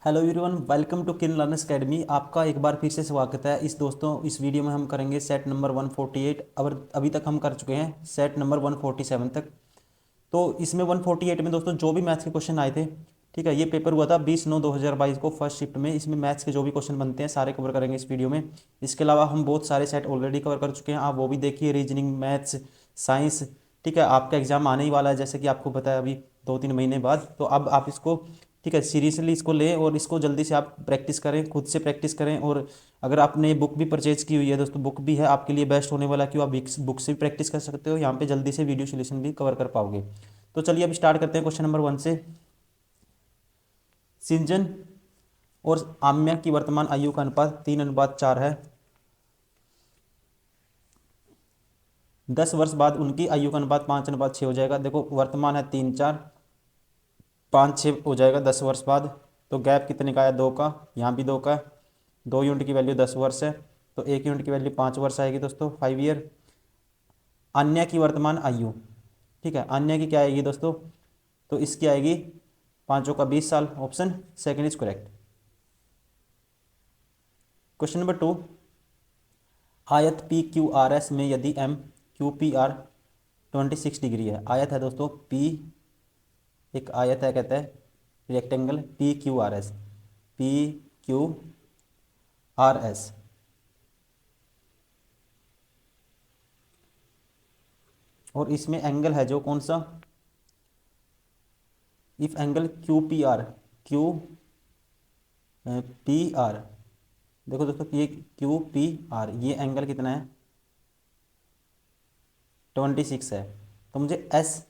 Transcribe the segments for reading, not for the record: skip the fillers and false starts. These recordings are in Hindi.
हेलो एवरीवन, वेलकम टू किन लर्नर्स अकेडमी। आपका एक बार फिर से स्वागत है। इस वीडियो में हम करेंगे सेट नंबर 148 और अभी तक हम कर चुके हैं सेट नंबर 147 तक। तो इसमें 148 में दोस्तों जो भी मैथ्स के क्वेश्चन आए थे, ठीक है, ये पेपर हुआ था 20/9/2022 को फर्स्ट शिफ्ट में। इसमें मैथ्स के जो भी क्वेश्चन बनते हैं सारे कवर करेंगे इस वीडियो में। इसके अलावा हम बहुत सारे सेट ऑलरेडी कवर कर चुके हैं, आप वो भी देखिए, रीजनिंग, मैथ्स, साइंस। ठीक है, आपका एग्जाम आने ही वाला है जैसे कि आपको पता है, अभी 2-3 महीने बाद। तो अब आप इसको, ठीक है, सीरियसली इसको लें और इसको जल्दी से आप प्रैक्टिस करें, खुद से प्रैक्टिस करें। और अगर आपने बुक भी परचेज की हुई है दोस्तों, बुक भी है आपके लिए बेस्ट होने वाला, कि आप बुक से भी प्रैक्टिस कर सकते हो, यहाँ पे जल्दी से वीडियो सोल्यूशन भी कवर कर पाओगे। तो चलिए अब स्टार्ट करते हैं क्वेश्चन नंबर 1 से। सिंजन और आम्या की वर्तमान आयु का अनुपात 3:4 है। 10 वर्ष बाद उनकी आयु का अनुपात 5:6 हो जाएगा। देखो वर्तमान है 3:4, 5:6 हो जाएगा 10 वर्ष बाद। तो गैप कितने का है? 2 का। यहाँ भी 2 का है। 2 यूनिट की वैल्यू 10 वर्ष है, तो 1 यूनिट की वैल्यू 5 वर्ष आएगी दोस्तों, 5 ईयर। अन्य की वर्तमान आयु, ठीक है, अन्य की क्या आएगी दोस्तों? तो इसकी आएगी 5 का 20 साल। Option second is correct. Question number 2, आयत पी क्यू आर एस में यदि M Q P R 26 degree है। आयत है दोस्तों पी, एक आयत है, कहता है rectangle P Q R S, P Q R S. और इसमें एंगल है जो कौन सा? If angle Q P are, Q P are, देखो दोस्तों ये क्यू पी आर, ये एंगल कितना है? 26 है। तो मुझे एस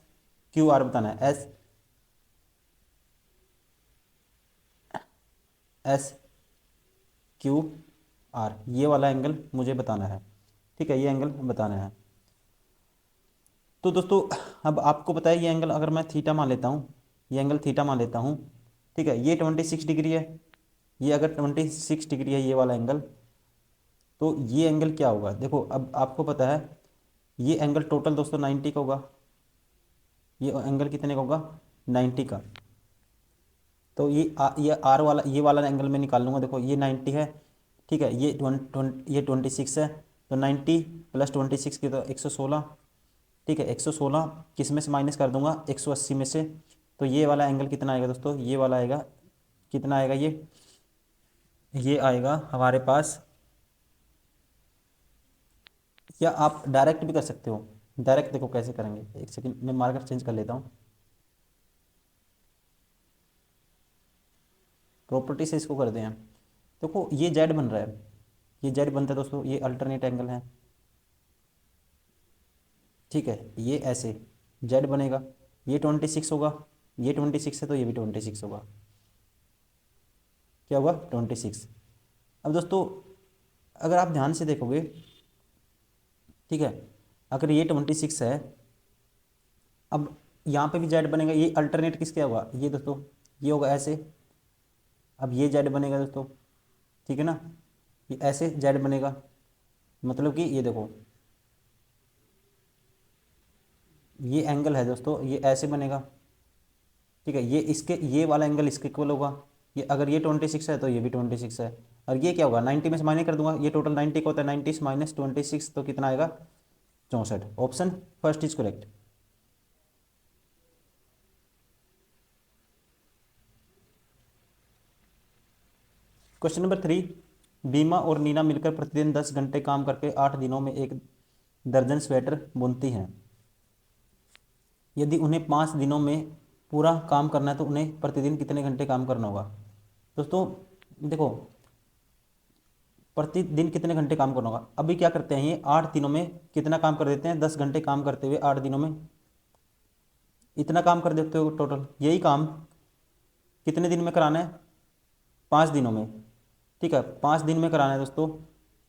क्यू आर बताना है। एस एस क्यू आर, ये वाला एंगल मुझे बताना है। ठीक है, ये एंगल बताना है। तो दोस्तों अब आपको पता है ये एंगल, अगर मैं थीटा मान लेता हूँ, ये एंगल थीटा मान लेता हूँ, ठीक है, ये 26 डिग्री है। ये अगर 26 डिग्री है ये वाला एंगल, तो ये एंगल क्या होगा? देखो अब आपको पता है ये एंगल टोटल दोस्तों 90 का होगा। ये एंगल कितने का होगा? 90 का। तो ये आर वाला, ये वाला एंगल मैं निकाल लूँगा। देखो ये 90 है, ठीक है, ये 26 है। तो 90 + 26 की तो 116, ठीक है, 116 किस में से माइनस कर दूंगा? 180 में से। तो ये वाला एंगल कितना आएगा दोस्तों? ये वाला आएगा, कितना आएगा ये आएगा हमारे पास, या आप डायरेक्ट भी कर सकते हो। डायरेक्ट देखो कैसे करेंगे, एक सेकंड मैं मार्कर चेंज कर लेता हूँ, प्रॉपर्टी से इसको कर दें हम। देखो ये जेड बन रहा है, ये जेड बनता है दोस्तों, ये अल्टरनेट एंगल है, ठीक है, ये ऐसे जेड बनेगा। ये 26 होगा, ये 26 है तो ये भी 26 होगा। क्या होगा? 26। अब दोस्तों अगर आप ध्यान से देखोगे, ठीक है, अगर ये 26 है, अब यहाँ पे भी जेड बनेगा। ये अल्टरनेट किसके होगा? ये दोस्तों ये होगा ऐसे। अब ये जेड बनेगा दोस्तों, ठीक है ना, ये ऐसे जेड बनेगा। मतलब कि ये देखो ये एंगल है दोस्तों, ये ऐसे बनेगा, ठीक है, ये इसके, ये वाला एंगल इसके इक्वल होगा। ये अगर ये 26 है तो ये भी 26 है। और ये क्या होगा? 90 में से माइनस कर दूंगा, ये टोटल 90 का होता है, 90 माइनस 26 तो कितना आएगा? 64। Option first is correct. Question number 3, बीमा और नीना मिलकर प्रतिदिन 10 घंटे काम करके 8 दिनों में 1 दर्जन स्वेटर बुनती हैं। यदि उन्हें 5 दिनों में पूरा काम करना है तो उन्हें प्रतिदिन कितने घंटे काम करना होगा? दोस्तों देखो प्रतिदिन कितने घंटे काम करना होगा, अभी क्या करते हैं, ये 8 दिनों में कितना काम कर देते हैं? 10 घंटे काम करते हुए 8 दिनों में इतना काम कर देते हो। टोटल यही काम कितने दिन में कराना है? 5 दिनों में, ठीक है, 5 दिन में कराना है दोस्तों।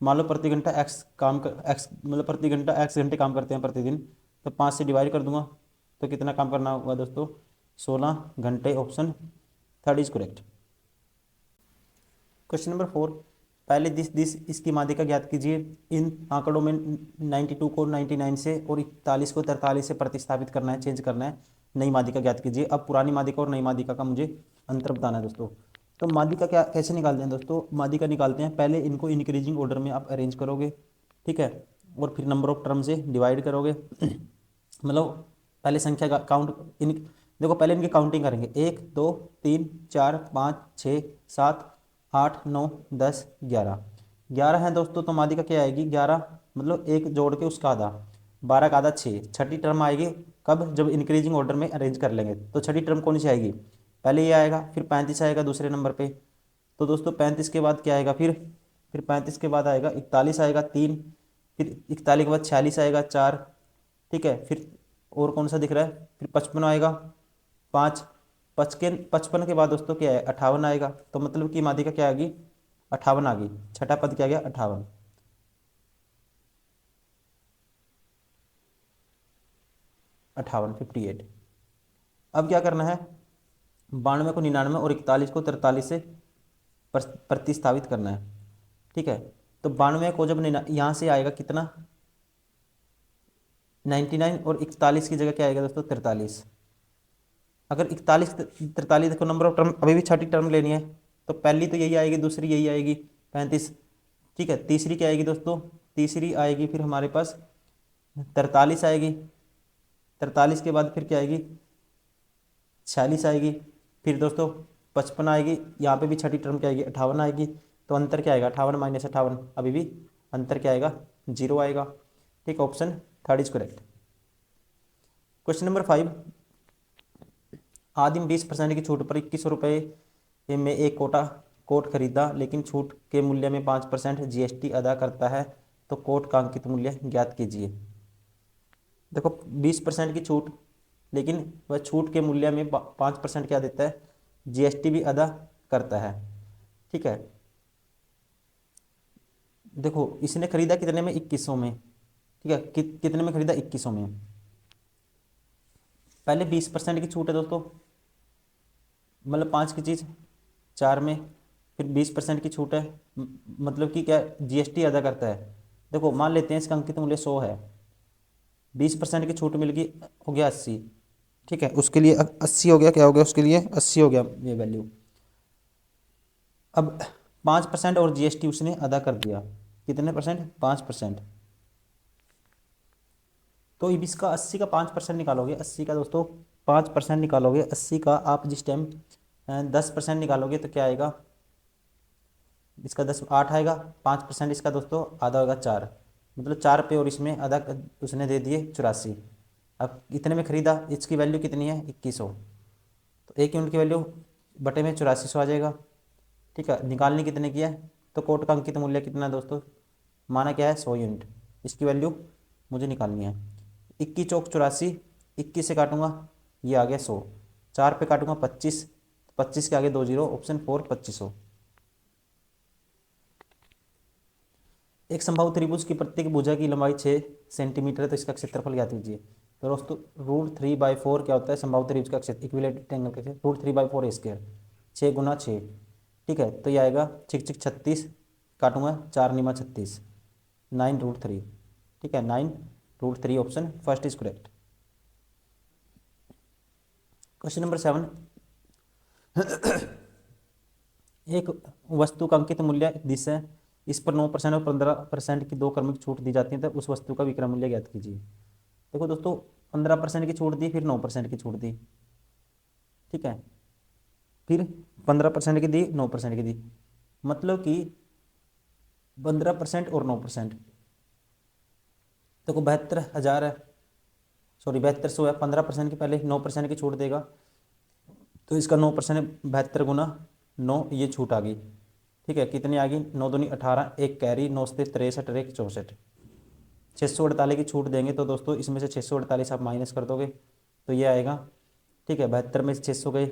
मान लो प्रति घंटा एक्स काम कर, एक्स मतलब प्रति घंटा एक्स घंटे काम करते हैं प्रतिदिन, तो 5 से डिवाइड कर दूंगा, तो कितना काम करना होगा दोस्तों? 16 घंटे। Option third is correct. Question number 4, पहले दिस दिस इसकी माध्यिका ज्ञात कीजिए। इन आंकड़ों में 92 को 99 से और 41 को 43 से प्रतिस्थापित करना है, चेंज करना है। नई माध्यिका ज्ञात कीजिए। अब पुरानी माध्यिका और नई माध्यिका का मुझे अंतर बताना है दोस्तों। तो मादी का क्या कैसे निकालते हैं दोस्तों, मादी का निकालते हैं, पहले इनको इंक्रीजिंग ऑर्डर में आप अरेंज करोगे, ठीक है, और फिर नंबर ऑफ टर्म से डिवाइड करोगे मतलब पहले संख्या का काउंट इन, देखो पहले इनकी काउंटिंग करेंगे, 1 2 3 4 5 6 7 8 9 10 11, 11 है दोस्तों, तो मादी का क्या आएगी 11, मतलब एक जोड़ के उसका आधा, 12 का आधा 6, छठी टर्म आएगी कब, जब इंक्रीजिंग ऑर्डर में अरेंज कर लेंगे, तो छठी टर्म कौन सी आएगी, पहले ये आएगा, फिर 35 आएगा दूसरे नंबर पे, तो दोस्तों 35 के बाद क्या आएगा, फिर 35 के बाद आएगा 41 आएगा 3, फिर 41 के बाद 46 आएगा 4, ठीक है, फिर और कौन सा दिख रहा है, फिर 55 आएगा 5, 55 के बाद दोस्तों क्या है 58 आएगा, तो मतलब कि मादी का क्या आ गई 58 आ गई, छठा पद क्या गया 58, 58 अब क्या करना है, 92 को 99 और 41 को 43 से प्रतिस्थापित करना है, ठीक है, तो 92 को जब यहाँ से आएगा कितना 99 और 41 की जगह क्या आएगा दोस्तों 43, अगर 41 43 देखो नंबर ऑफ टर्म अभी भी छठी टर्म लेनी है, तो पहली तो यही आएगी, दूसरी यही आएगी 35, ठीक है, तीसरी क्या आएगी दोस्तों, तीसरी आएगी फिर हमारे पास 43 आएगी, 43 के बाद फिर क्या आएगी 46 आएगी, फिर दोस्तों 55 आएगी, यहाँ पे भी छठी टर्म क्या आएगी 58 आएगी, तो अंतर क्या आएगा 58 माइनस 58, अभी भी अंतर क्या आएगा 0 आएगा, ठीक, option third is correct. Question number 5, आदिम 20% की छूट पर 2100 रुपये में एक कोट खरीदा, लेकिन छूट के मूल्य में 5% GST अदा करता है, तो कोट का अंकित मूल्य ज्ञात कीजिए। देखो 20% की छूट, लेकिन वह छूट के मूल्य में 5% क्या देता है, GST भी अदा करता है, ठीक है, देखो इसने खरीदा कितने में 2100 में, ठीक है, कितने में खरीदा 2100 में, पहले 20% की छूट है दोस्तों, मतलब 5 की चीज़ 4 में, फिर 20% की छूट है, मतलब कि क्या GST अदा करता है, देखो मान लेते हैं इसका अंकित मूल्य 100 है, 20% की छूट मिल गई, हो गया 80, ठीक है, उसके लिए 80 हो गया, क्या हो गया उसके लिए 80 हो गया ये वैल्यू, अब 5% और GST उसने अदा कर दिया, कितने परसेंट 5%, तो अब इसका 80 का 5% निकालोगे, 80 का दोस्तों 5% निकालोगे, 80 का आप जिस टाइम 10% निकालोगे तो क्या आएगा, इसका 8 आएगा, 5% इसका दोस्तों आधा होगा 4, मतलब 4 पे और इसमें आधा उसने दे दिए 84, अब इतने में खरीदा, इसकी वैल्यू कितनी है 2100, तो 1 यूनिट की वैल्यू बटे में 8400 आ जाएगा, ठीक है, निकालनी कितने की है, तो कोट का अंकित मूल्य कितना है दोस्तों, माना क्या है 100 यूनिट, इसकी वैल्यू मुझे निकालनी है, 21 चौक 84, 21 से काटूंगा ये आ गया 100, 4 पे काटूंगा 25, 25 के आगे 2 जीरो, ऑप्शन 4 2500। एक समबाहु त्रिभुज की प्रत्येक भुजा की लंबाई 6 सेंटीमीटर है, तो इसका क्षेत्रफल ज्ञात कीजिए, तो दोस्तों √3/4 क्या होता है समबाहु त्रिभुज का क्षेत्र, इक्विलेटरल एंगल का क्षेत्र, √3/4 स्क्वायर, 6 × 6, ठीक है, तो ये आएगा 6 × 6 = 36, काटूंगा 4 × 9 = 36, 9√3, ठीक है, 9√3, option first is correct. Question number 7, एक वस्तु का अंकित मूल्य 10 है, इस पर 9% और 15% की दो क्रमिक छूट दी जाती है, तो उस वस्तु का विक्रय मूल्य ज्ञात कीजिए। देखो दोस्तों 15% की छूट दी, फिर 9% की छूट दी, ठीक है, फिर 15% की दी, 9% की दी, मतलब कि 15% और 9%, देखो 72,000 है, सॉरी 7200 है, 15% की पहले 9% की छूट देगा, तो इसका 9% 72 × 9, ये छूट आ गई, ठीक है, कितनी आ गई 9 दूनी 18, एक कैरी, 9 से 63 और एक 64, 648 की छूट देंगे, तो दोस्तों इसमें से 648 आप माइनस कर दोगे तो ये आएगा, ठीक है, 72 में से 600 गए,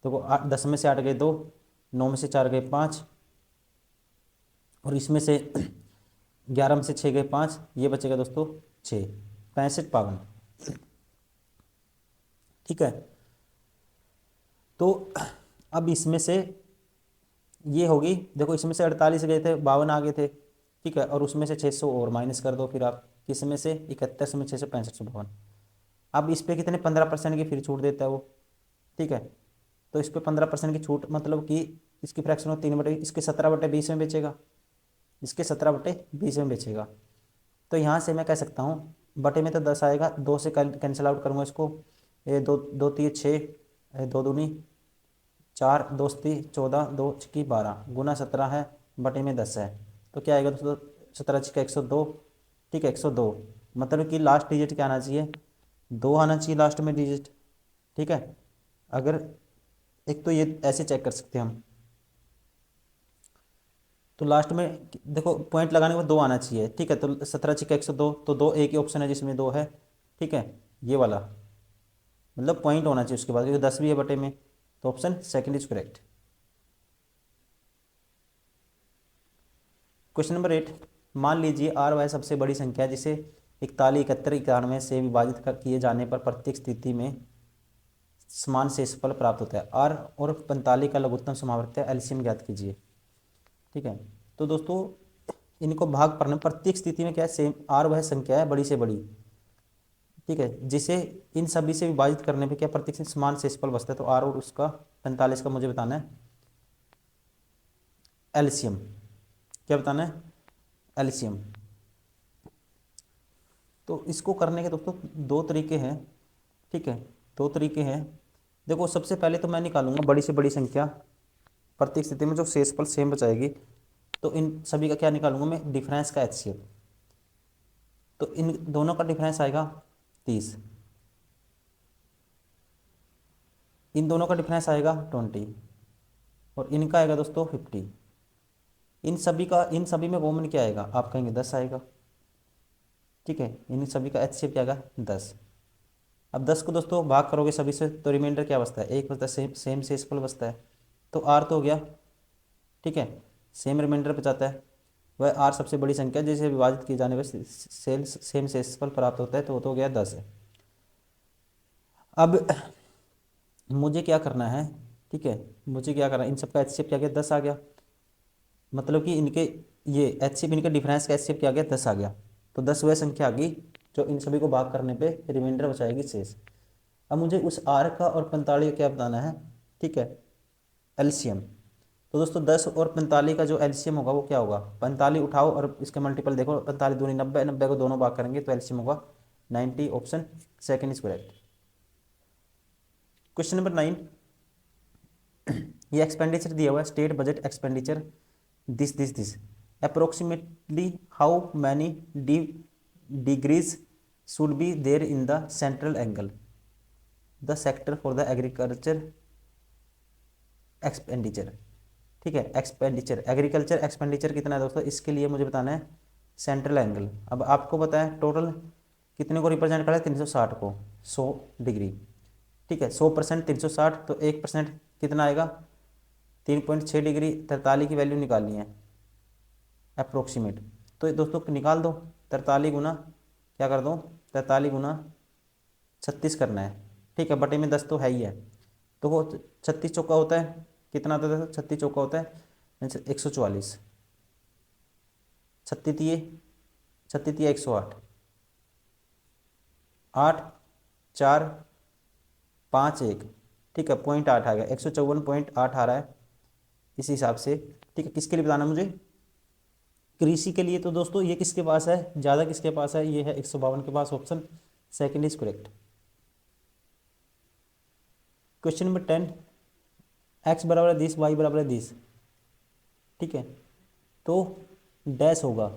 तो 10 में से 8 गए 2, 9 में से 4 गए 5, और इसमें से 11 में से 6 गए 5, ये बचेगा दोस्तों 6, 65 52, ठीक है, तो अब इसमें से ये होगी, देखो इसमें से 48 गए थे 52 आ गए थे, ठीक है, और उसमें से 600 और माइनस कर दो, फिर आप किस में से 71 में 600 65 52, अब इस पे कितने 15% की फिर छूट देता है वो, ठीक है, तो इस पर 15% की छूट, मतलब कि इसकी फ्रैक्शन हो 3/, इसके 17/20 में बेचेगा, इसके 17/20 में बेचेगा। तो यहाँ से मैं कह सकता हूँ बटे में तो 10 आएगा, 2 से कैंसिल आउट करूँगा इसको, ये 2 2 3 6, 2 दूनी 4, 2 ती 14, 2 छिकी 12, गुना 17 है, बटे में 10 है। तो क्या आएगा दोस्तों, 17 छिका 102, ठीक है 102, मतलब कि लास्ट डिजिट क्या आना चाहिए, 2 आना चाहिए लास्ट में डिजिट, ठीक है। अगर एक तो ये ऐसे चेक कर सकते हैं हम, तो लास्ट में देखो पॉइंट लगाने के बाद 2 आना चाहिए, ठीक है। तो 17 छिका 102, तो 2 एक ही ऑप्शन है जिसमें 2 है, ठीक है, ये वाला, मतलब पॉइंट होना चाहिए उसके बाद, क्योंकि 10 भी है बटे में, तो option second is correct. Question number 8, मान लीजिए आर वह सबसे बड़ी संख्या है जिसे 41, 71, 91 से विभाजित किए जाने पर प्रत्येक स्थिति में समान शेषफल प्राप्त होता है। आर और 45 का लघुत्तम समावर्त है, एलसीएम ज्ञात कीजिए, ठीक है। तो दोस्तों इनको भाग पढ़ना, प्रत्येक स्थिति में क्या है, सेम आर वह संख्या है बड़ी से बड़ी, ठीक है, जिसे इन सभी से विभाजित करने पे क्या प्रत्येक से समान शेषफल बचता है। तो आर और उसका 45 का मुझे बताना है एलसीएम, क्या बताना है, एलसीएम। तो इसको करने के दोस्तों 2 तरीके हैं, ठीक है, 2 तरीके हैं। देखो सबसे पहले तो मैं निकालूंगा बड़ी से बड़ी संख्या, प्रत्येक स्थिति में जो शेषफल सेम बचाएगी, तो इन सभी का क्या निकालूंगा मैं, डिफरेंस का एचसीएफ। तो इन दोनों का डिफरेंस आएगा 30, इन दोनों का डिफरेंस आएगा 20, और इनका आएगा दोस्तों 50। इन सभी में कॉमन क्या आएगा, आप कहेंगे 10 आएगा, ठीक है, इन सभी का एचसीएफ क्या आएगा 10। अब 10 को दोस्तों भाग करोगे सभी से, तो रिमाइंडर क्या बचता है, एक बचता है, सेम सेम शेषफल बचता है। तो आर तो हो गया, ठीक है, सेम रिमाइंडर बचाता है, वह आर सबसे बड़ी संख्या है जिसे विभाजित किए जाने पर सेम शेषफल प्राप्त होता है, तो वो तो हो गया 10 है। अब मुझे क्या करना है, ठीक है, मुझे क्या करना है, इन सबका एचसीएफ क्या गया 10 आ गया, मतलब कि इनके ये एचसीएफ, इनके डिफरेंस का एचसीएफ क्या आ गया 10 आ गया। तो 10 वह संख्या आ गई जो इन सभी को भाग करने पे रिमाइंडर बचाएगी शेष। अब मुझे उस आर का और 45 का क्या बताना है, ठीक है, एलसीएम। तो दोस्तों 10 और 45 का जो एलसीएम होगा वो क्या होगा, 45 उठाओ और इसके मल्टीपल देखो, 45 दूनी 90, 90 को दोनों भाग करेंगे तो एलसीएम होगा 90, option second is correct. Question number 9, ये एक्सपेंडिचर दिया हुआ है, state budget expenditure this approximately how many degrees should be there in the central angle the sector for the agriculture expenditure, ठीक है, एक्सपेंडिचर एग्रीकल्चर एक्सपेंडिचर कितना है दोस्तों, इसके लिए मुझे बताना है सेंट्रल एंगल। अब आपको पता है टोटल कितने को रिप्रेजेंट करा है, 360 को, 100 डिग्री, ठीक है, 100% 360, तो 1% कितना आएगा, 3.6 डिग्री, 43 की वैल्यू निकालनी है अप्रोक्सीमेट। तो दोस्तों निकाल दो, 43 गुना क्या कर दो, 43 गुना 36 करना है, ठीक है, बटे में 10 तो है ही है। तो वो 36 चौका होता है, कितना आता है, 36 चौका होता है 144, 36 36 108, 8 4 5 1, ठीक है, 0.8 आ गया, 154.8 आ रहा है इस हिसाब से, ठीक है। किसके लिए बताना मुझे, कृषि के लिए। तो दोस्तों ये किसके पास है ज़्यादा, किसके पास है, ये है 152 के पास, option second is correct. Question number 10, X बराबर है 10, वाई बराबर है 10, ठीक है, तो डैश होगा,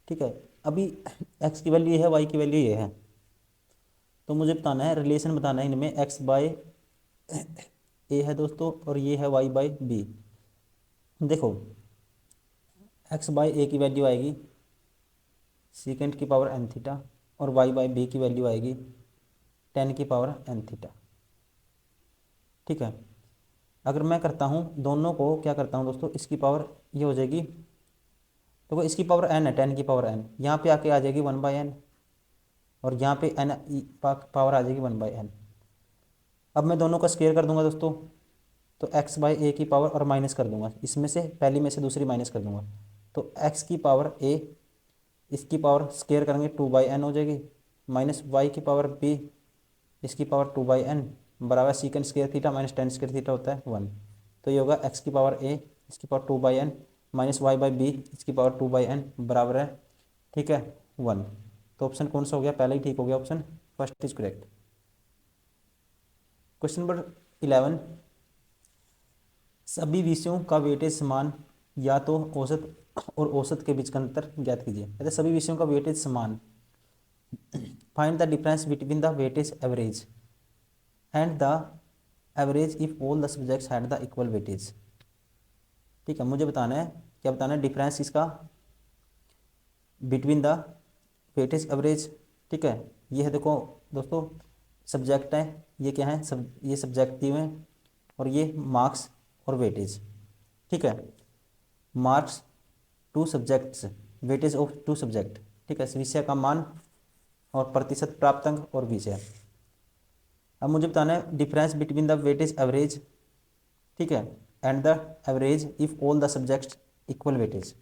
ठीक है। अभी एक्स की वैल्यू ये है, वाई की वैल्यू ये है, तो मुझे बताना है रिलेशन बताना है इनमें, एक्स बाय ए है दोस्तों और ये है वाई बाय बी। देखो एक्स बाय ए की वैल्यू आएगी सीकेंड की पावर एन थीटा, और वाई बाय बी की वैल्यू आएगी 10 की पावर एन थीटा, ठीक है। अगर मैं करता हूँ दोनों को, क्या करता हूँ दोस्तों, इसकी पावर ये हो जाएगी, देखो इसकी पावर एन है, 10 की पावर एन, यहाँ पे आके आ जाएगी 1/n, और यहाँ पे एन पावर आ जाएगी 1/n। अब मैं दोनों का स्क्वायर कर दूंगा दोस्तों, तो एक्स बाय ए की पावर और माइनस कर दूंगा, इसमें से पहली में से दूसरी माइनस कर दूंगा, तो एक्स की पावर ए, इसकी पावर स्क्वायर करेंगे 2/n हो जाएगी, माइनस वाई की पावर बी, इसकी पावर 2/n, बराबर secant square theta minus ten square theta होता है 1। तो ये होगा एक्स की पावर ए इसकी power 2/n minus y by b इसकी पावर 2/n बराबर है, ठीक है, 1। तो ऑप्शन कौन सा हो गया, पहले ही ठीक हो गया, option first is correct. Question number 11, सभी विषयों का वेटेज समान या तो औसत और औसत के बीच का अंतर ज्ञात कीजिए। कहते सभी विषयों का वेटेज समान, find the difference between the weightage average and the average if all the subjects had the equal weightage. ठीक है, मुझे बताना है, क्या बताना है, डिफरेंस इसका बिटवीन द वेटेज एवरेज। ठीक है, ये है देखो दोस्तों सब्जेक्ट है, ये क्या है, ये सब्जेक्ट दिए हुए हैं और ये मार्क्स और वेटेज। ठीक है, marks to subjects, weightage of two subject. ठीक है, विषय का मान और प्रतिशत प्राप्त अंक और विषय। अब मुझे बताना है difference between the weightage average, ठीक है, and the average if all the subjects equal weightage.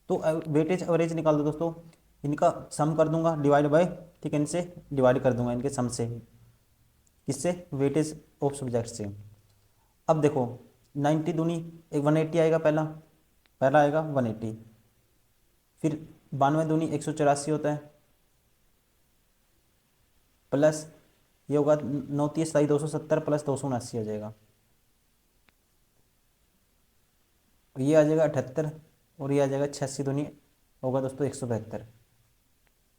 तो वेटेज एवरेज निकाल दो दोस्तों, इनका सम कर दूंगा डिवाइड बाय, ठीक है, इनसे डिवाइड कर दूंगा इनके सम से, किससे, वेटेज ऑफ सब्जेक्ट से। अब देखो 90 दूनी एक 180 आएगा, पहला पहला आएगा 180, फिर 92 दूनी 184 होता है, प्लस ये होगा 9 270 प्लस 279 आ जाएगा, ये आ जाएगा 78 और ये आ जाएगा 86 दूनी होगा दोस्तों 172।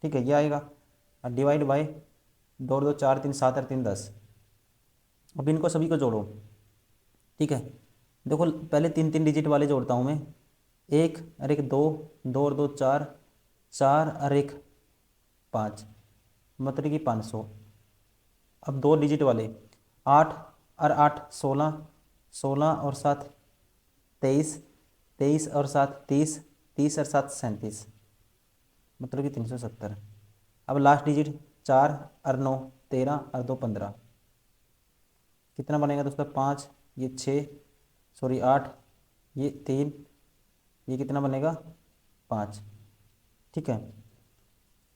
ठीक है, ये आएगा और डिवाइड बाय 2 2 4 3 7 और 3 10। अब इनको सभी को जोड़ो। ठीक है, देखो पहले 3 3 डिजिट वाले जोड़ता हूँ मैं, एक और एक दो, दो और दो चार, चार और एक 5, मतलब कि 500। अब 2 डिजिट वाले 8 और 8 16, 16 और 7 23, 23 और 7 30, 30 और 7 37, मतलब कि 370। अब लास्ट डिजिट 4 और 9 13 और 2 15, कितना बनेगा दोस्तों, 5, ये 6, सॉरी 8, ये 3, ये कितना बनेगा 5। ठीक है,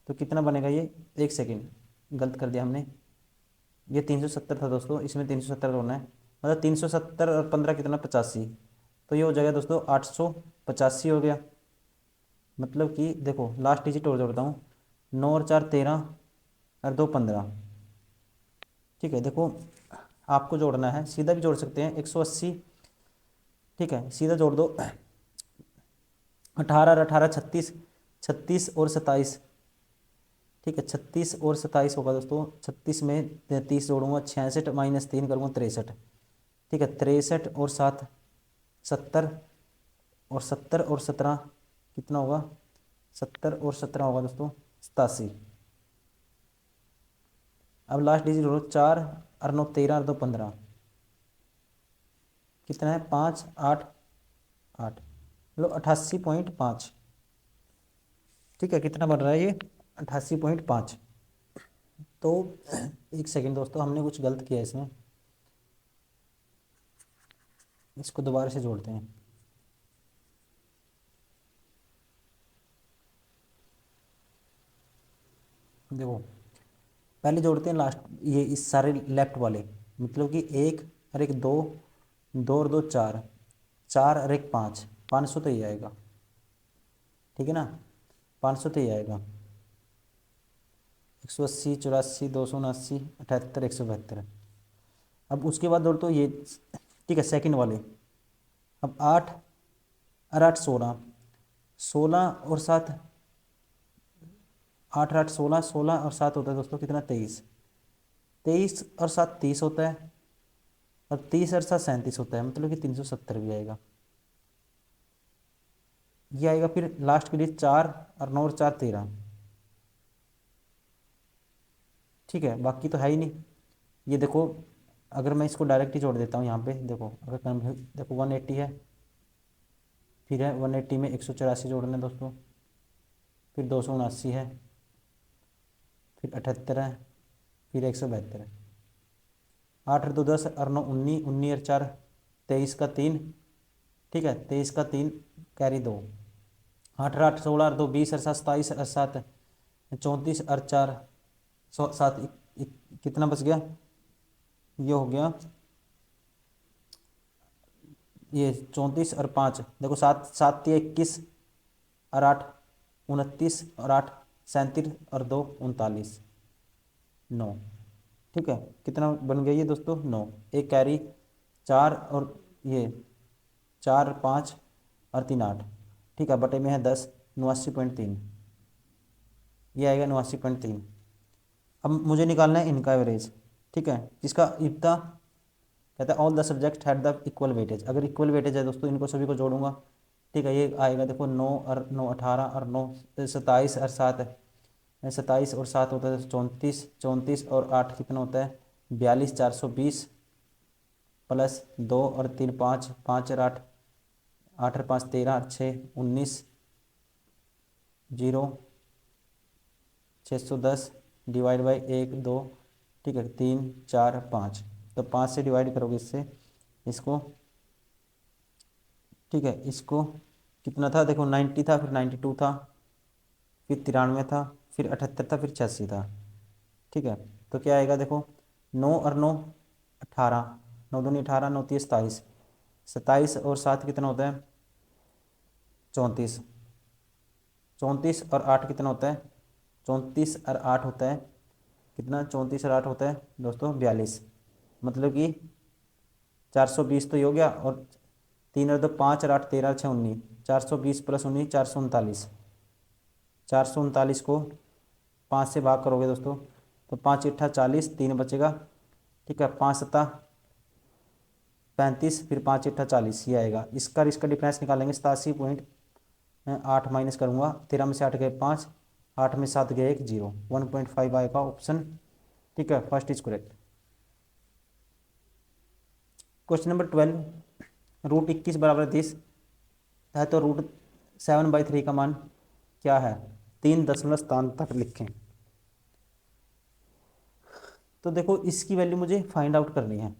तो कितना बनेगा ये, एक सेकेंड गलत कर दिया हमने, ये 370 था दोस्तों, इसमें 370 होना है, मतलब 370 और 15 कितना 85, तो ये हो जाएगा दोस्तों 885 हो गया। मतलब कि देखो लास्ट डिजिट और जोड़ता हूँ, 9 और 4 13 और 2 15। ठीक है, देखो आपको जोड़ना है, सीधा भी जोड़ सकते हैं 180। ठीक है, सीधा जोड़ दो, 18 और 18 36, 36 और 27। ठीक है, 36 और 27 होगा दोस्तों, 36 में 33 जोड़ूंगा, 66 माइनस 3 करूँगा 63। ठीक है, 63 और 7 70, और 70 और 17 कितना होगा, 70 और 17 होगा दोस्तों 87। अब लास्ट डिजिट जोड़ो, 4 और 9 13 और 2 15, कितना है 5 8 8, मतलब 88.5। ठीक है, कितना बन रहा है ये, 88.5। तो एक सेकेंड दोस्तों, हमने कुछ गलत किया इसमें, इसको दोबारा से जोड़ते हैं। देखो पहले जोड़ते हैं लास्ट, ये इस सारे लेफ्ट वाले, मतलब कि एक और एक दो, दो और दो चार, चार और एक 5, 500 तो ये आएगा। ठीक है ना, 500 तो ये आएगा, 180 84 279 78 172। अब उसके बाद जोड़ तो ये, ठीक है, सेकंड वाले, अब 8 और 8 16, 16 और 7, 8 8 16, 16 और 7 होता है दोस्तों कितना 23, 23 और 7 30 होता है, और 30 और 7 37 होता है, मतलब कि 370 भी आएगा। ये आएगा फिर लास्ट के लिए 4 और 9 और 4 13। ठीक है, बाकी तो है ही नहीं। ये देखो अगर मैं इसको डायरेक्ट ही जोड़ देता हूँ यहाँ पे, देखो अगर देखो 180 है, फिर है 180 में 184 जोड़ना है दोस्तों, फिर 279 है, फिर 78 है, फिर 172 है, 8 और 2 10 और 9 19, 19 और 4 23 का 3। ठीक है, 23 का 3 कैरी 2, 8 और 8 16 और 2 20 और 7 27 और 7 34 और 4 7 कितना बच गया, ये हो गया, ये 34 और 5 देखो, 7 7 3 21 और 8 29 और 8 37 और 2 39, 9। ठीक है, कितना बन गया ये दोस्तों, 9। एक कैरी, 4 और ये 4 5 और 3 8। ठीक है, बटे में है 10, 89.3, ये आएगा 89.3। अब मुझे निकालना है इनका एवरेज। ठीक है, जिसका इतना कहता है all the subject had the equal weightage. अगर इक्वल वेटेज है दोस्तों, इनको सभी को जोड़ूंगा। ठीक है, ये आएगा देखो 9 और 9 18 और 9 27 और 7 27 और 7 होता है 34, 34 और 8 कितना होता है 42, 420 प्लस 2 और 3 5, 5 और 8, 8 और 5 13 और 6 19, 0 610 डिवाइड बाई 1 2। ठीक है, 3 4 5, तो 5 से डिवाइड करोगे इससे इसको। ठीक है, इसको कितना था देखो, 90 था, फिर 92 था, फिर 93 था, फिर 78 था, फिर 86 था। ठीक है, तो क्या आएगा देखो, 9 और 9 18, 9 दूनी 18, 9 तीस 27, 27 और 7 कितना होता है 34, 34 और 8 कितना होता है 34 और 8 होता है कितना, 34 और 8 होता है दोस्तों 42। मतलब कि 420 तो ये हो गया, और 3 और 2 5 और 8 13 और 6 19, 420 प्लस 19 439, 439 को 5 से भाग करोगे दोस्तों, तो 5 इट्ठा 40, 3 बचेगा। ठीक है, 5 सत्ता 35, फिर 5 इट्ठा 40, ये आएगा। इसका इसका डिफरेंस निकालेंगे, 87.8 माइनस करूँगा, 13 में से 8 गए 5, 8 में 7 गए 1 0, 1.5 आएगा ऑप्शन। ठीक है, first is correct. Question number 12, root 21 बराबर 30 है, तो रूट 7/3 का मान क्या है, 3 दशमलव स्थान तक लिखें। तो देखो, इसकी वैल्यू मुझे फाइंड आउट करनी है।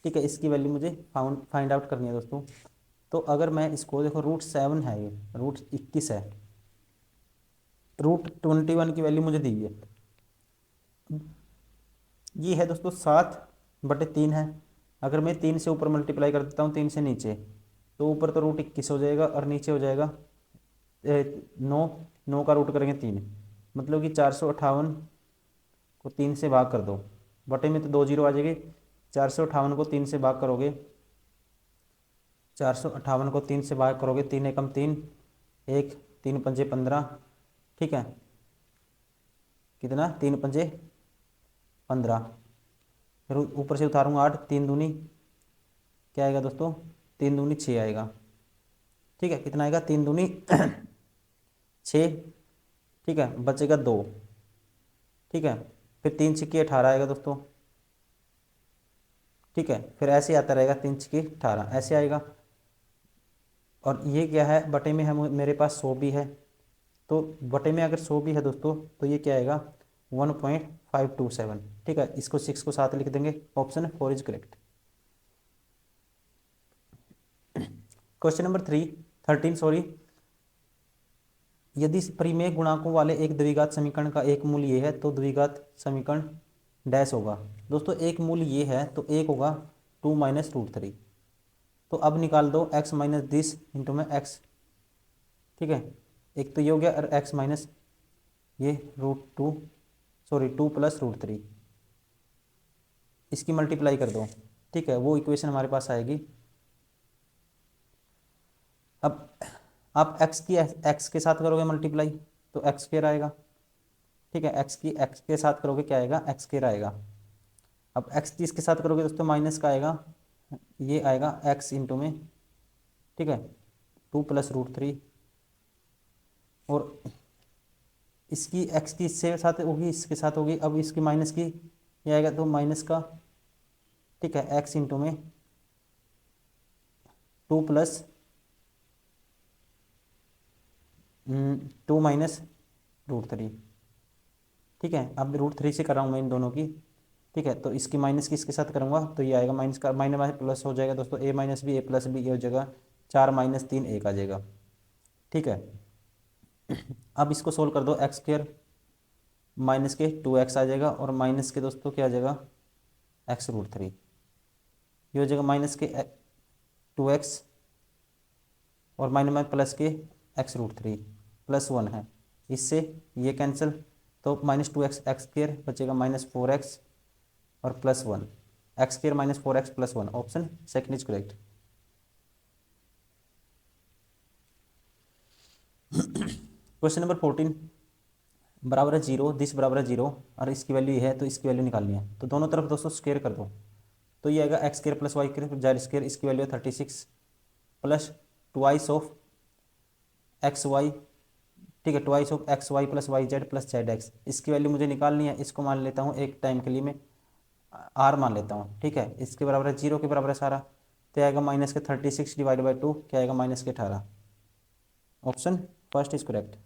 ठीक है, इसकी वैल्यू मुझे फाइंड आउट करनी है दोस्तों। तो अगर मैं इसको देखो, रूट 7 है, ये रूट 21 है, रूट 21 की वैल्यू मुझे दी है, ये है दोस्तों 7/3 है। अगर मैं 3 से ऊपर मल्टीप्लाई कर देता हूँ, 3 से नीचे, तो ऊपर तो रूट 21 हो जाएगा और नीचे हो जाएगा 9, 9 का रूट करेंगे 3, मतलब कि 458 को 3 से भाग कर दो, बटे में तो 2 जीरो आ जाएगी। 458 को 3 से भाग करोगे, 458 को 3 से भाग करोगे, 3 एकम 3, 1 3 पंजे 15। ठीक है, कितना 3 पंजे 15, फिर ऊपर से उतारूंगा 8, 3 दूनी क्या आएगा दोस्तों, 3 दूनी 6 आएगा। ठीक है, कितना आएगा 3 दूनी 6। ठीक है, बचेगा 2। ठीक है, फिर 3 छिक्के 18 आएगा दोस्तों। ठीक है, फिर ऐसे आता रहेगा, 3 छिक्के 18 ऐसे आएगा। और ये क्या है, बटे में है मेरे पास 100 भी है, तो बटे में अगर 100 भी है दोस्तों, तो ये क्या आएगा 1.527। ठीक है, इसको 6 को साथ लिख देंगे, option 4 is correct. Question number 13 sorry, यदि परिमेय गुणांकों वाले एक द्विघात समीकरण का एक मूल ये है, तो द्विघात समीकरण डैश होगा। दोस्तों, एक मूल ये है तो एक होगा 2 माइनस रूट 3। तो अब निकाल दो x माइनस दिस इंटू में x। ठीक है, एक तो ये हो गया, और x माइनस ये रूट 2, सॉरी 2 प्लस रूट 3, इसकी मल्टीप्लाई कर दो। ठीक है, वो इक्वेशन हमारे पास आएगी। अब आप x के साथ करोगे मल्टीप्लाई, तो एक्स स्क्वायर आएगा। ठीक है, x के साथ करोगे क्या आएगा, एक्स स्क्वायर आएगा। अब x की इसके साथ करोगे दोस्तों माइनस का आएगा, ये आएगा x इंटू में। ठीक है, 2 प्लस रूट 3, और इसकी x की इससे साथ होगी, इसके साथ होगी, अब इसकी माइनस की ये आएगा, तो माइनस का। ठीक है, x इंटू में 2 प्लस 2 माइनस रूट 3। ठीक है, अब रूट 3 से कर रहा हूँ मैं इन दोनों की। ठीक है, तो इसकी माइनस की इसके साथ करूँगा, तो ये आएगा माइनस का माइनस माइनस प्लस हो जाएगा दोस्तों, a minus b a plus b, ये हो जाएगा 4 माइनस 3 1 आ जाएगा। ठीक है, अब इसको सोल्व कर दो, एक्स स्क्वायर माइनस के 2x आ जाएगा और माइनस के दोस्तों क्या आ जाएगा x√3। ये हो जाएगा माइनस के 2x और माइनस में प्लस के x√3 +1 है, इससे ये कैंसिल, तो -2x x² बचेगा -4x और +1, x² -4x +1, option second is correct. Question number 14 बराबर है 0, दिस बराबर है 0 और इसकी वैल्यू ये है, तो इसकी वैल्यू निकालनी है। तो दोनों तरफ दोस्तों स्क्वायर कर दो, तो ये आएगा x² + y² जेड स्क्वायर, इसकी वैल्यू है 36 plus twice of x y, ठीक है, twice of x y + y z + z x, इसकी वैल्यू मुझे निकालनी है। इसको मान लेता हूँ एक टाइम के लिए मैं आर मान लेता हूँ, ठीक है। इसके बराबर है 0 के बराबर है सारा, तो आएगा माइनस के 36 / 2, क्या आएगा -18, option first is correct.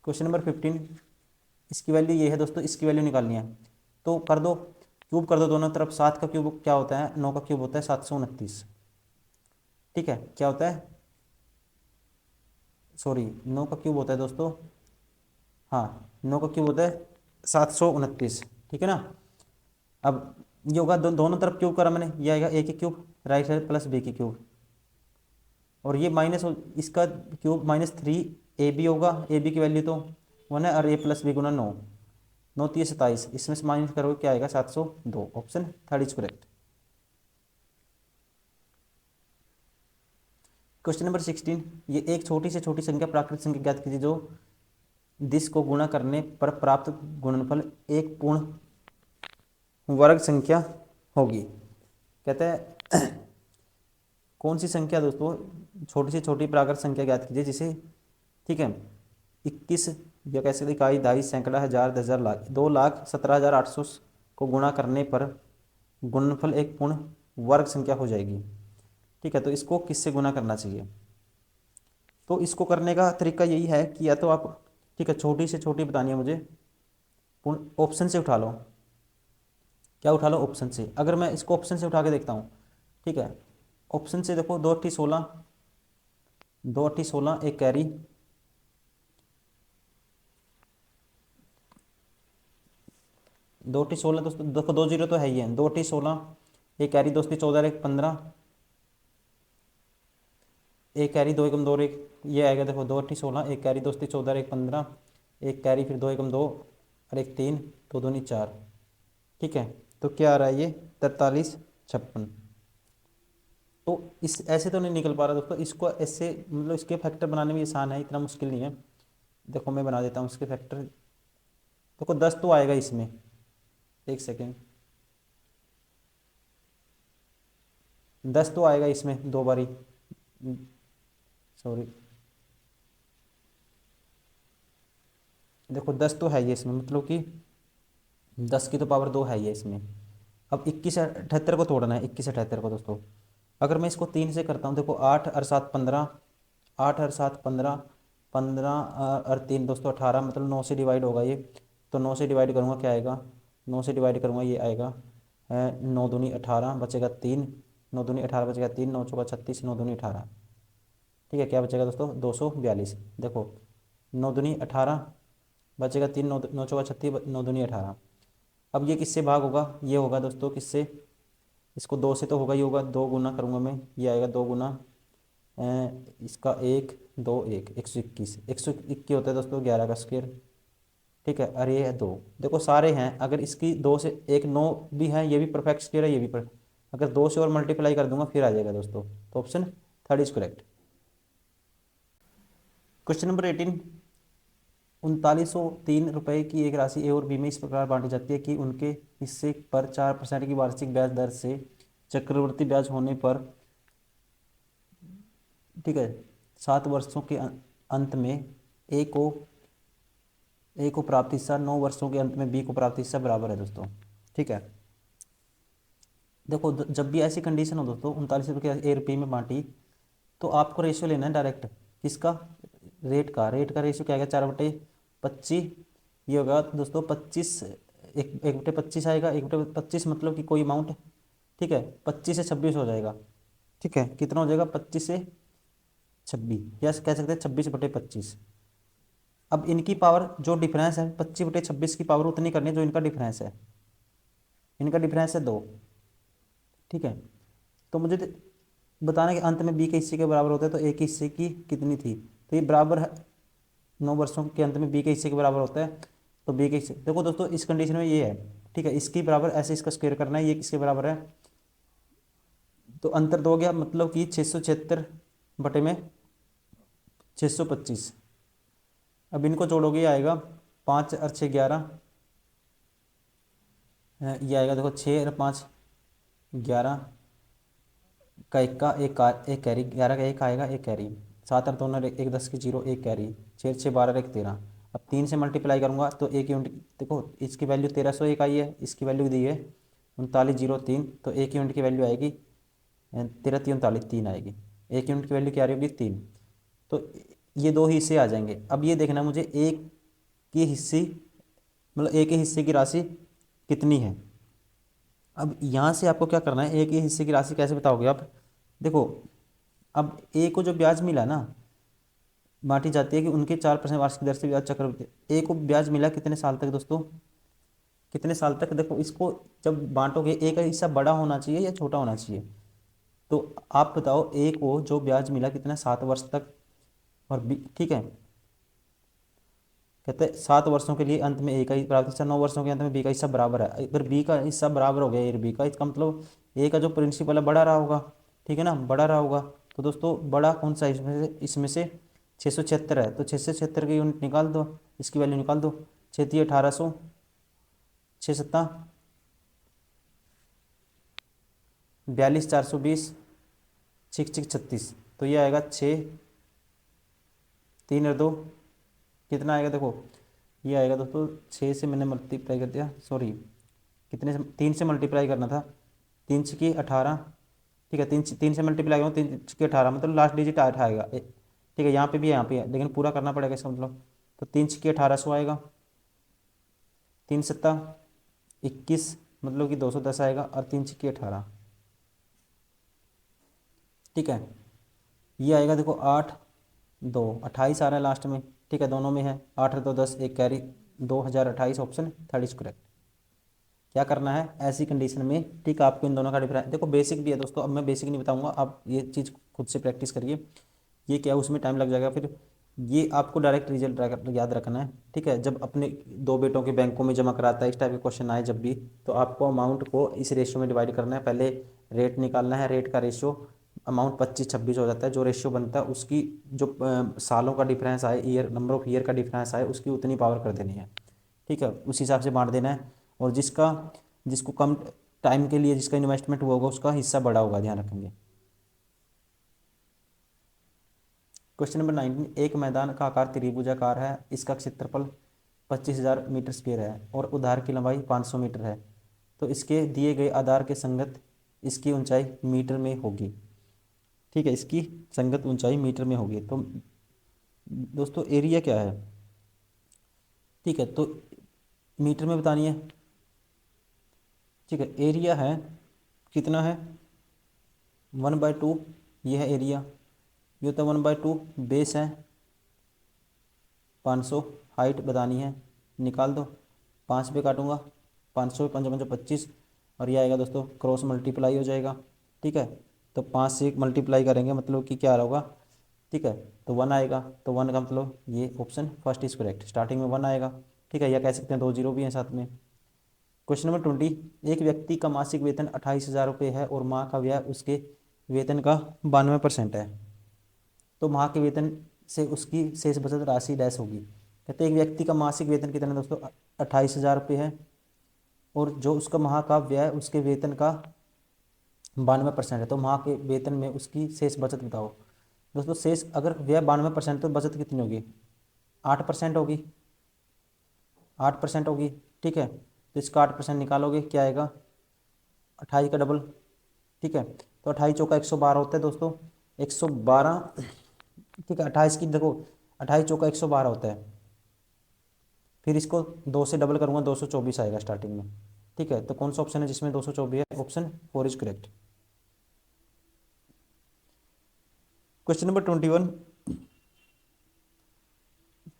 Question number 15 इसकी वैल्यू ये है दोस्तों, इसकी वैल्यू निकालनी है, तो कर दो, क्यूब कर दो दोनों तरफ। 7 का क्यूब क्या होता है, 9 का क्यूब होता है 729, ठीक है, क्या होता है, सॉरी 9 का क्यूब होता है दोस्तों, हाँ 9 का क्यूब होता है 729, ठीक है ना। अब ये होगा दोनों तरफ क्यूब करा मैंने, ये आएगा a की cube right side plus b की क्यूब, और ये माइनस इसका क्यूब -3ab होगा, ab की वैल्यू तो 1 है, और a + b × 9, 9 × 27, इसमें से माइनस करोगे क्या आएगा 702, option third is correct. Question number 16 ये एक छोटी से छोटी संख्या प्राकृतिक संख्या ज्ञात कीजिए जो दिस को गुणा करने पर प्राप्त गुणनफल एक पूर्ण वर्ग संख्या होगी। कहते हैं कौन सी संख्या दोस्तों, छोटी से छोटी प्राकृतिक संख्या ज्ञात कीजिए जिसे, ठीक है, 21 या कैसे इकाई, दहाई, सैकड़ा, हजार, 10,000, लाख, 2,17,800 को गुणा करने पर गुणनफल एक पूर्ण वर्ग संख्या हो जाएगी, ठीक है। तो इसको किससे गुणा करना चाहिए, तो इसको करने का तरीका यही है कि या तो आप, ठीक है, छोटी से छोटी बतानी है मुझे, पूर्ण ऑप्शन से उठा लो, क्या उठा लो, ऑप्शन से। अगर मैं इसको ऑप्शन से उठा के देखता हूँ, ठीक है, ऑप्शन से देखो 2 × 16, 2 × 16 एक कैरी, 2 × 16 दोस्तों देखो 2 0 तो है ही है, 2 × 16 एक कैरी दोस्तों, 14 1 15, एक कैरी 2 1 2 1, ये आएगा देखो 2 × 16 एक कैरी दोस्ती, 14 1 15, एक कैरी फिर 2 1 2 और एक 3, 2 2 4, ठीक है। तो क्या आ रहा है ये 43 56। तो इस ऐसे तो नहीं निकल पा रहा दोस्तों, इसको ऐसे मतलब इसके फैक्टर बनाने में आसान है, इतना मुश्किल नहीं है। देखो मैं बना देता हूँ इसके फैक्टर, देखो 10 तो आएगा इसमें, एक सेकेंड, 10 तो आएगा इसमें दो बारी, सॉरी, देखो 10 तो है ये इसमें, मतलब कि 10 की तो पावर 2 है ये इसमें। अब 21 से 78 को तोड़ना है, 21 से 78 को दोस्तों, अगर मैं इसको 3 से करता हूँ, देखो 8 और 7 15, 8 और 7 15, 15 और 3 दोस्तों 18, मतलब 9 से डिवाइड होगा ये, तो 9 से डिवाइड करूँगा क्या आएगा, 9 से डिवाइड करूँगा ये आएगा 9 दूनी 18 बचेगा 3, 9 दूनी 18 बचेगा 3, 9 चौका 36, 9 दूनी 18, ठीक है, क्या बचेगा दोस्तों 242। देखो 9 दूनी 18 बचेगा 3, 9 9 चौका 36, 9 दूनी 18। अब ये किससे भाग होगा, ये होगा दोस्तों किससे, इसको 2 से तो होगा, ये होगा 2 गुना करूँगा मैं, ये आएगा 2 गुना इसका 1 2 1 121, 121 होता है दोस्तों 11 का स्क्वायर, ठीक है, और ये है 2, देखो सारे हैं, अगर इसकी 2 से एक 9 भी है, ये भी परफेक्ट स्क्वायर है, ये भी पर, अगर 2 से और मल्टीप्लाई कर दूंगा फिर आ जाएगा दोस्तों, तो option third is correct. Question number 18 3903 रुपये की एक राशि ए और बी में इस प्रकार बांटी जाती है कि उनके हिस्से पर 4% की वार्षिक ब्याज दर से चक्रवृद्धि ब्याज होने पर, ठीक है, 7 वर्षों के अंत में ए को प्राप्त हिस्सा, 9 वर्षों के अंत में बी को प्राप्त हिस्सा बराबर है दोस्तों, ठीक है। देखो जब भी ऐसी कंडीशन हो दोस्तों, 39 रुपये ए रुपये में बांटी, तो आपको रेशियो लेना है डायरेक्ट, किसका, रेट का रेशियो क्या आएगा 4/25, ये होगा दोस्तों 25, 1/25 आएगा, 1/25 मतलब कि कोई अमाउंट, ठीक है, 25 से 26 हो जाएगा, ठीक है, कितना हो जाएगा 25 से 26, या कह सकते हैं 26/25, अब इनकी पावर जो डिफरेंस है 25/26 की पावर उतनी करनी है जो इनका डिफरेंस है। इनका डिफरेंस है 2। ठीक है, तो मुझे बताना कि अंत में बी के हिस्से के बराबर होता है तो ए के हिस्से की कितनी थी। तो ये बराबर है 9 वर्षों के अंत में बी के हिस्से के बराबर होता है। तो बी के हिस्से देखो दोस्तों इस कंडीशन में ये है। ठीक है, इसकी बराबर ऐसे इसका स्क्वायर करना है, ये किसके बराबर है। तो अंतर दो गया मतलब कि 676 बटे में 625। अब इनको जोड़ोगे ये आएगा 5 और 6 11। ये आएगा देखो 6 और 5 11 का एक का एक कैरी, 11 का एक आएगा एक कैरी, 7 और 2 एक 10 की 0 एक कैरी, 6 6 12 एक 13। अब 3 से मल्टीप्लाई करूंगा तो एक यूनिट देखो इसकी वैल्यू 1301 आई है, इसकी वैल्यू दी है 3903। तो एक यूनिट की वैल्यू आएगी 13 3 39 3 आएगी। एक यूनिट की वैल्यू क्या आ रही होगी 3। तो ये दो ही हिस्से आ जाएंगे। अब ये देखना मुझे एक की हिस्से मतलब एक ही हिस्से की राशि कितनी है। अब यहाँ से आपको क्या करना है, एक ही हिस्से की राशि कैसे बताओगे आप। देखो अब ए को जो ब्याज मिला ना, बांटी जाती है कि उनके 4% वार्षिक दर से ब्याज चक्रवृद्धि। ए को ब्याज मिला कितने साल तक दोस्तों, कितने साल तक। देखो इसको जब बांटोगे ए का हिस्सा बड़ा होना चाहिए या छोटा होना चाहिए। तो आप बताओ ए को जो ब्याज मिला कितना 7 वर्ष तक, और बी ठीक है कहते हैं 7 वर्षों के लिए अंत में ए का ही प्राप्त हिस्सा, 9 वर्षों के अंत में बी का हिस्सा बराबर है। अगर बी का हिस्सा बराबर हो गया ए और बी का, इसका मतलब ए का जो प्रिंसिपल है बड़ा रहा होगा। ठीक है ना, बड़ा रहा होगा। तो दोस्तों बड़ा कौन सा है इसमें से 676 है। तो 676 की यूनिट निकाल दो, इसकी वैल्यू निकाल दो। 6 × 1800, 6 × 7 42 420, 6 6 36। तो ये आएगा 6 3 और 2 कितना आएगा देखो, ये आएगा दोस्तों 6 से मैंने मल्टीप्लाई कर दिया, सॉरी कितने से 3 से मल्टीप्लाई करना था। 3 6 18। ठीक है, 3 से मल्टीप्लाई करूँ 3 6 18 मतलब लास्ट डिजिट 8 आएगा। ठीक है, यहाँ पे भी है यहाँ पे है लेकिन पूरा करना पड़ेगा इसका मतलब। तो 3 6 1800 आएगा। 3 7 21 मतलब कि 210 आएगा, और 3 6 18। ठीक है, ये आएगा देखो 8 2 28 आ रहा है लास्ट में। ठीक है, दोनों में है 8 और 2 10 एक carry, 2028 option third is correct. क्या करना है ऐसी कंडीशन में। ठीक है, आपको इन दोनों का डिफरेंस देखो बेसिक भी है दोस्तों, अब मैं बेसिक नहीं बताऊंगा, आप ये चीज़ खुद से प्रैक्टिस करिए। ये क्या उसमें टाइम लग जाएगा फिर। ये आपको डायरेक्ट रिजल्ट याद रखना है। ठीक है, जब अपने दो बेटों के बैंकों में जमा कराता है इस टाइप के क्वेश्चन आए जब भी, तो आपको अमाउंट को इस रेशियो में डिवाइड करना है। पहले रेट निकालना है, रेट का रेशियो अमाउंट 25 26 हो जाता है। जो रेशियो बनता है उसकी जो सालों का डिफरेंस आए, ईयर नंबर ऑफ ईयर का डिफरेंस आए उसकी उतनी पावर कर देनी है। ठीक है, उस हिसाब से बांट देना है। और जिसको कम टाइम के लिए जिसका इन्वेस्टमेंट हुआ होगा उसका हिस्सा बड़ा होगा, ध्यान रखेंगे। क्वेश्चन नंबर 19, एक मैदान का आकार त्रिभुजाकार है, इसका क्षेत्रफल 25,000 मीटर स्क्वायर है और उधार की लंबाई 500 मीटर है। तो इसके दिए गए आधार के संगत इसकी ऊंचाई मीटर में होगी। ठीक है, इसकी संगत ऊंचाई मीटर में होगी। तो दोस्तों एरिया क्या है। ठीक है, तो मीटर में बतानी है। ठीक है, एरिया है कितना है 1/2। ये है एरिया, ये होता है 1/2। बेस है 500। हाइट बतानी है, निकाल दो। 5 पे काटूंगा, 500 5 5 25, और ये आएगा दोस्तों क्रॉस मल्टीप्लाई हो जाएगा। ठीक है, तो 5 से मल्टीप्लाई करेंगे मतलब कि क्या होगा। ठीक है, तो 1 आएगा। तो 1 का मतलब ये option first is correct, starting में 1 आएगा। ठीक है, या कह सकते हैं 2 जीरो भी हैं साथ में। क्वेश्चन नंबर 20, एक व्यक्ति का मासिक वेतन 28,000 रुपये है और माह का व्यय उसके वेतन का 92% है। तो माह के वेतन से उसकी शेष बचत राशि डैश होगी। कहते हैं एक व्यक्ति का मासिक वेतन कितना है दोस्तों 28,000 रुपये है, और जो उसका माह का व्यय उसके वेतन का 92% है। तो माह के वेतन में उसकी शेष बचत बताओ। दोस्तों शेष अगर व्यय 92% तो बचत कितनी होगी 8% होगी, 8% होगी। ठीक है, तो इसका 8% निकालोगे क्या आएगा 28 का डबल। ठीक है, तो 28 × 4 = 112 होता है दोस्तों, 112। ठीक है, 28 की देखो 28 × 4 = 112 होता है। फिर इसको 2 से डबल करूंगा 224 आएगा स्टार्टिंग में। ठीक है, तो कौन सा ऑप्शन है जिसमें 224 है, option 4 is correct. Question number 21,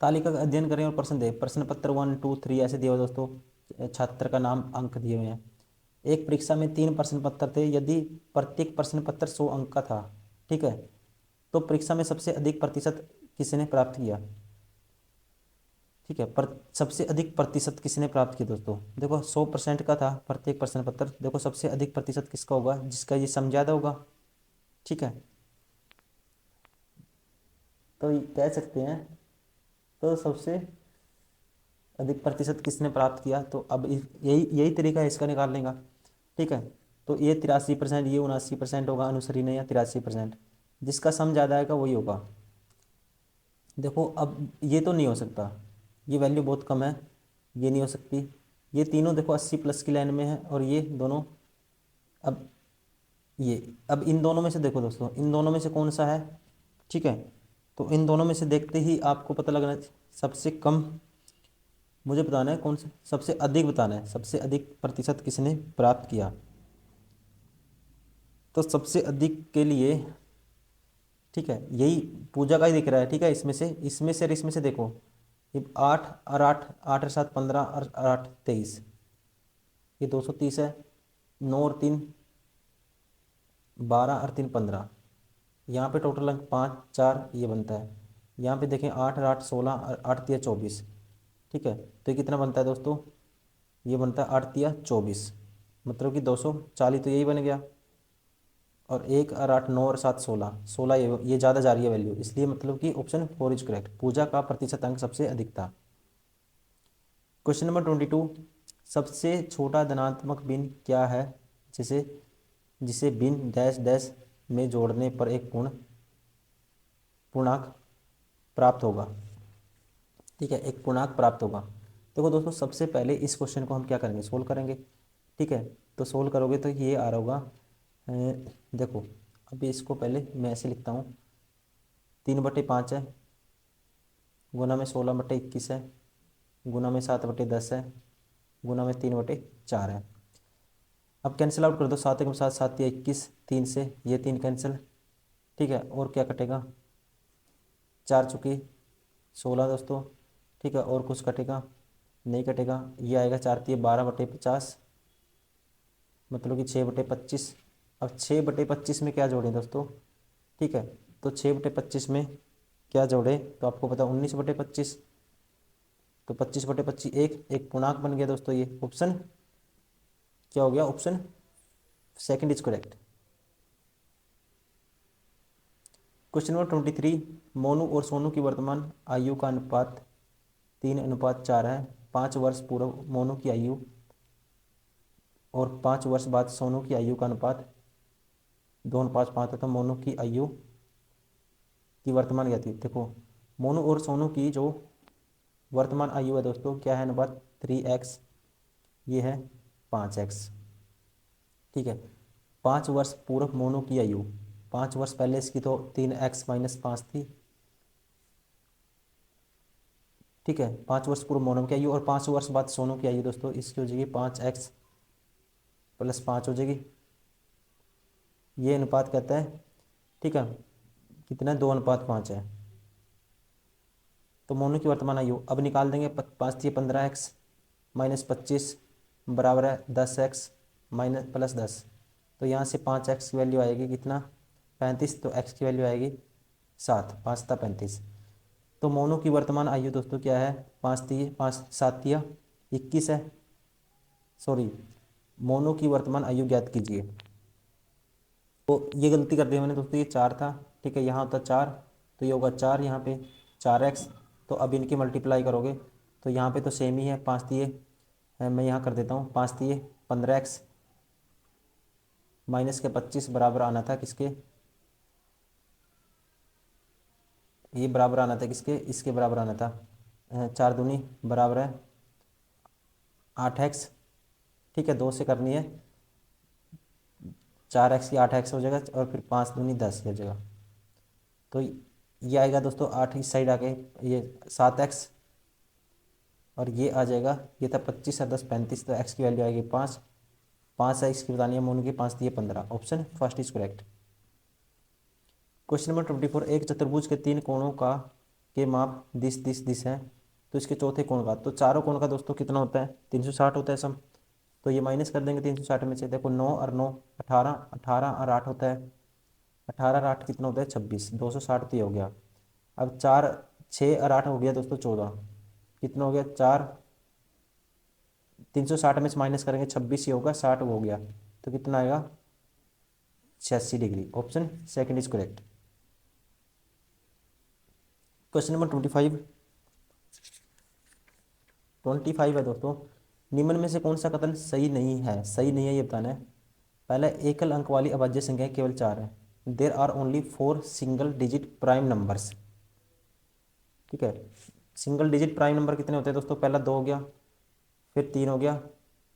तालिका का अध्ययन करें और प्रश्न दें। प्रश्न पत्र 1 2 3 ऐसे दिए हुए दोस्तों, छात्र का नाम, अंक दिए हुए हैं। एक परीक्षा में 3 प्रश्न पत्र थे, यदि प्रत्येक प्रश्न पत्र 100 अंक का था, ठीक है, तो परीक्षा में सबसे अधिक प्रतिशत किसने प्राप्त किया? ठीक है, पर सबसे अधिक प्रतिशत किसने प्राप्त किया दोस्तों? देखो 100% का था प्रत्येक प्रश्न पत्र, देखो सबसे अधिक प्रतिशत किसका होगा? जिसका ये सम ज्यादा होगा। ठीक है, तो ये कह सकते हैं, तो सबसे अधिक प्रतिशत किसने प्राप्त किया? तो अब यही यही तरीका है इसका निकालने का। ठीक है, तो ये 83%, ये 79% होगा अनुसरी या 83%, जिसका सम ज़्यादा आएगा वही होगा। देखो अब ये तो नहीं हो सकता, ये वैल्यू बहुत कम है, ये नहीं हो सकती। ये तीनों देखो 80+ की लाइन में है, और ये दोनों, अब ये, अब इन दोनों में से देखो दोस्तों, इन दोनों में से कौन सा है? ठीक है, तो इन दोनों में से देखते ही आपको पता लगना सबसे कम, मुझे बताना है कौन सा सबसे अधिक, बताना है सबसे अधिक प्रतिशत किसने प्राप्त किया। तो सबसे अधिक के लिए, ठीक है, यही पूजा का ही दिख रहा है। ठीक है, इसमें से और इसमें से देखो, ये 8 और 8, 8 और 7 15 और 8 23, ये 230 है। 9 और 3 12 और 3 15, यहाँ पे टोटल अंक 5 4 ये बनता है। यहाँ पे देखें 8 और 8 16 और 8 तिया 24। ठीक है, तो ये कितना बनता है दोस्तों? ये बनता है 8 तिया 24, मतलब कि 240, तो यही बन गया। और 1 और 8 9 और 7 16, 16 ये ज़्यादा जा रही है वैल्यू, इसलिए मतलब कि ऑप्शन 4 इज करेक्ट, पूजा का प्रतिशत अंक सबसे अधिक था। क्वेश्चन नंबर 22, सबसे छोटा धनात्मक भिन्न क्या है जिसे जिसे भिन्न डैश डैश में जोड़ने पर एक पूर्णांक प्राप्त होगा? ठीक है, एक पूर्णांक प्राप्त होगा। देखो दोस्तों, सबसे पहले इस क्वेश्चन को हम क्या करेंगे? सोल्व करेंगे। ठीक है, तो सोल्व करोगे तो ये आ रहा होगा, देखो अभी इसको पहले मैं ऐसे लिखता हूँ, 3/5 है, गुना में 16/21 है, गुना में 7/10 है, गुना में 3/4 है। अब कैंसिल आउट कर दो, 7 1 7 7 या 21, 3 से ये 3 कैंसिल। ठीक है, और क्या कटेगा? 4 चुकी 16 दोस्तों। ठीक है, और कुछ कटेगा? नहीं कटेगा। ये आएगा 4 तिये 12/50, मतलब कि 6/25। अब 6/25 में क्या जोड़ें दोस्तों? ठीक है, तो 6/25 में क्या जोड़े तो आपको पता, 19/25, तो 25/25 एक एक पूर्णांक बन गया दोस्तों। ये ऑप्शन क्या हो गया? Option second is correct. Question number 23, Monu और सोनू की वर्तमान आयु का अनुपात 3:4 है। 5 वर्ष पूर्व मोनू की आयु और 5 वर्ष बाद सोनू की आयु का अनुपात 2:5 था, तो मोनू की आयु की वर्तमान क्या थी? देखो, मोनू और सोनू की जो वर्तमान आयु है दोस्तों, क्या है अनुपात? 3x, ये है 5x। ठीक है, 5 वर्ष पूर्व मोनू की आयु, 5 वर्ष पहले इसकी तो 3x - 5 थी। ठीक है, 5 वर्ष पूर्व मोनू की आयु, और 5 वर्ष बाद सोनू की आयु दोस्तों, इसकी हो जाएगी 5x + 5 हो जाएगी। ये अनुपात कहता है, ठीक है, कितना? 2:5 है। तो मोनू की वर्तमान आयु अब निकाल देंगे, 5 थी 15x -25 बराबर है 10x +10। तो यहाँ से 5x की वैल्यू आएगी कितना? 35, तो x की वैल्यू आएगी 7, 5 × 35। तो मोनू की वर्तमान आयु दोस्तों क्या है? 5 7 21 है। सॉरी, मोनू की वर्तमान आयु ज्ञात कीजिए। तो ये गलती कर दी मैंने दोस्तों, ये 4 था। ठीक है, यहाँ होता 4, तो ये होगा 4, यहाँ पे 4x। तो अब इनकी मल्टीप्लाई करोगे तो यहाँ पे तो सेम ही है, 5 तिये मैं यहाँ कर देता हूँ, 5 तिये 15x माइनस के 25 बराबर आना था किसके? ये बराबर आना था किसके? इसके बराबर आना था, 4 दूनी बराबर है 8x। ठीक है, 2 से करनी है, 4x की 8x हो जाएगा, और फिर 5 दूनी 10 हो जाएगा। तो ये आएगा दोस्तों 8 इस साइड आके, ये 7x, और ये आ जाएगा, ये था 25 और 10 35, तो x की वैल्यू आएगी 5। 5 है इसकी बतानी है मोनू की, 5 दिए 15, option first is correct. Question number 24, एक चतुर्भुज के 3 कोणों का के माप दिस दिस दिस है, तो इसके चौथे कोण का, तो चारों कोण का दोस्तों कितना होता है, 360 होता है सम। तो ये माइनस कर देंगे 360 में से, देखो 9 और 9 18, 18 और 8 होता है, 18 और 8 कितना होता है 26, 260 तो ये हो गया। अब 4 6 और 8 हो गया दोस्तों 14, कितना हो गया 4, 360 में से माइनस करेंगे 26 ये होगा, 60 हो गया, तो कितना आएगा 86 degree. Option second is correct. Question number 25 है दोस्तों, निम्न में से कौन सा कथन सही नहीं है, सही नहीं है ये बताना है। पहला, एकल अंक वाली अभाज्य संख्या केवल 4 है, there are only 4 single digit prime numbers. ठीक है, सिंगल डिजिट प्राइम नंबर कितने होते हैं दोस्तों, पहला 2 हो गया, फिर 3 हो गया,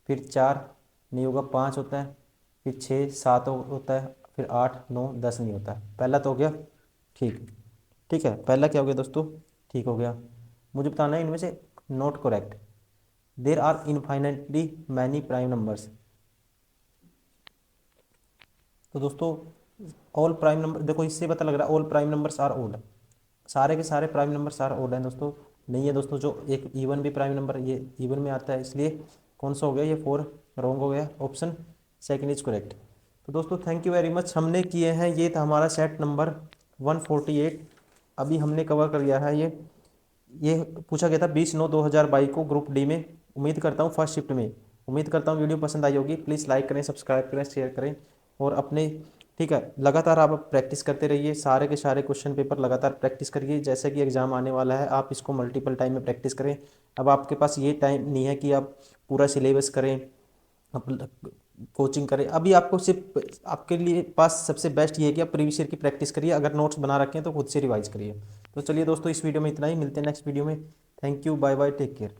फिर 4 नहीं होगा, 5 होता है, फिर 6 7 होता है, फिर 8 9 10 नहीं होता है। पहला तो हो गया ठीक, ठीक है, पहला क्या हो गया दोस्तों, ठीक हो गया। मुझे बताना है इनमें से not correct, there are infinitely many prime numbers. तो दोस्तों ऑल प्राइम नंबर, देखो इससे पता लग रहा है all prime numbers are odd, सारे के सारे प्राइम नंबर्स आर ओड हैं दोस्तों। नहीं है दोस्तों, जो एक इवन भी प्राइम नंबर ये इवन में आता है, इसलिए कौन सा हो गया ये 4 रॉन्ग हो गया। Option second is correct. तो दोस्तों थैंक यू वेरी मच, हमने किए हैं, ये था हमारा सेट नंबर 148, अभी हमने कवर कर लिया है ये पूछा गया था 20/9/2022 को ग्रुप डी में। उम्मीद करता हूँ फर्स्ट शिफ्ट में, उम्मीद करता हूँ वीडियो पसंद आई होगी। प्लीज़ लाइक करें, सब्सक्राइब करें, शेयर करें और अपने, ठीक है, लगातार आप प्रैक्टिस करते रहिए, सारे के सारे क्वेश्चन पेपर लगातार प्रैक्टिस करिए। जैसे कि एग्ज़ाम आने वाला है, आप इसको मल्टीपल टाइम में प्रैक्टिस करें। अब आपके पास ये टाइम नहीं है कि आप पूरा सिलेबस करें, आप कोचिंग करें। अभी आपको सिर्फ आपके लिए पास सबसे बेस्ट ये है कि आप प्रीवियस ईयर की प्रैक्टिस करिए, अगर नोट्स बना रखे हैं तो खुद से रिवाइज करिए। तो चलिए दोस्तों, इस वीडियो में इतना ही, मिलते हैं नेक्स्ट वीडियो में। Thank you, bye bye, take care.